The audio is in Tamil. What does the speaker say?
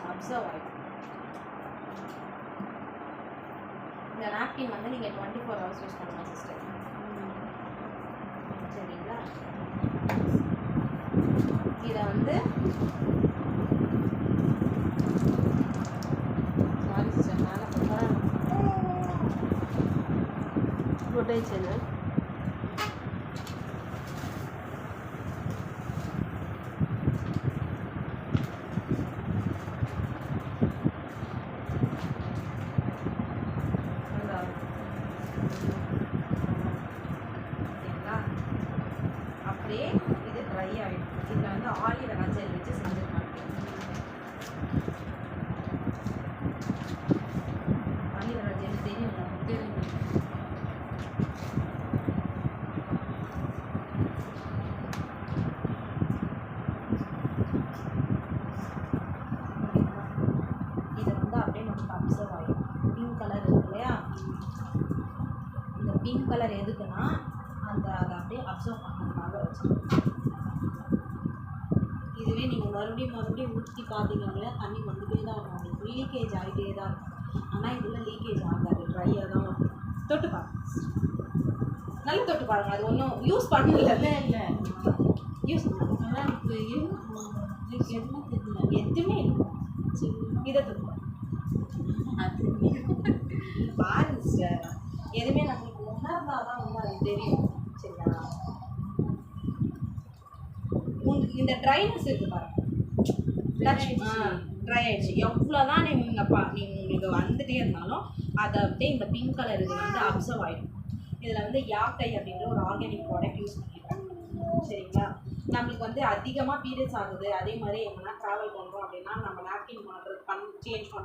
அப்சர்வ் ஆகிடும். இந்த நாப்கின் வந்து நீங்கள் 24 ஹவர்ஸ் யூஸ் பண்ணலாம் சிஸ்டர். சரிங்களா? இதை வந்து சாரி சிஸ்டர் மேலே ரொட்டேஷனு அப்படியே இது ட்ரை ஆகிடும். இதில் வந்து ஆலிவேரா ஜெல் வச்சு செஞ்சுருக்காங்க. ஆலிவேரா ஜெல் தெரியும். இதை வந்து அப்படியே நமக்கு அப்சர்வ் ஆகிடும். பிங்க் கலர் இருக்கு இல்லையா, இந்த பிங்க் கலர் எதுக்குன்னா அதை அப்படியே அப்சர்வ் பண்ணுறதுக்காக வச்சுருக்கோம். இதுவே நீங்கள் மறுபடியும் ஊற்றி பார்த்தீங்கன்னா தண்ணி வந்துட்டே தான் இருக்கும். உங்களுக்கு லீக்கேஜ் ஆகிட்டே தான் இருக்கும். ஆனால் இதில் லீக்கேஜ் ஆகாது, ட்ரையாக தான் இருக்கும். தொட்டு பாருங்க, நல்லா தொட்டு பாருங்கள். அது ஒன்றும் யூஸ் பண்ணல. இல்லை யூஸ் பண்ணல. எதுவுமே இல்லை. இதை தொட்டு பாருங்க சார். எதுவுமே நம்மளுக்கு உணர்ந்தால் தான் வந்து அது தெரியும். சரிங்களா? உங்களுக்கு இந்த ட்ரைனஸ் இருக்குது பாருங்க, ட்ரை ஆகிடுச்சு. எவ்வளோதான் உங்களுக்கு வந்துகிட்டே இருந்தாலும் அதை அப்படியே இந்த பிங்க் கலர் இது வந்து அப்சர்வ் ஆகிடும். இதில் வந்து யாக்கை அப்படின்ற ஒரு ஆர்கானிக் ப்ராடக்ட் யூஸ் பண்ணியிருக்காங்க. சரிங்களா? நம்மளுக்கு வந்து அதிகமாக பீரியட்ஸ் ஆகுது, அதே மாதிரி எங்கன்னா ட்ராவல் பண்ணுறோம் அப்படின்னா நம்ம நாப்கின் பண்ணுறது சேஞ்ச் பண்ணுறோம்.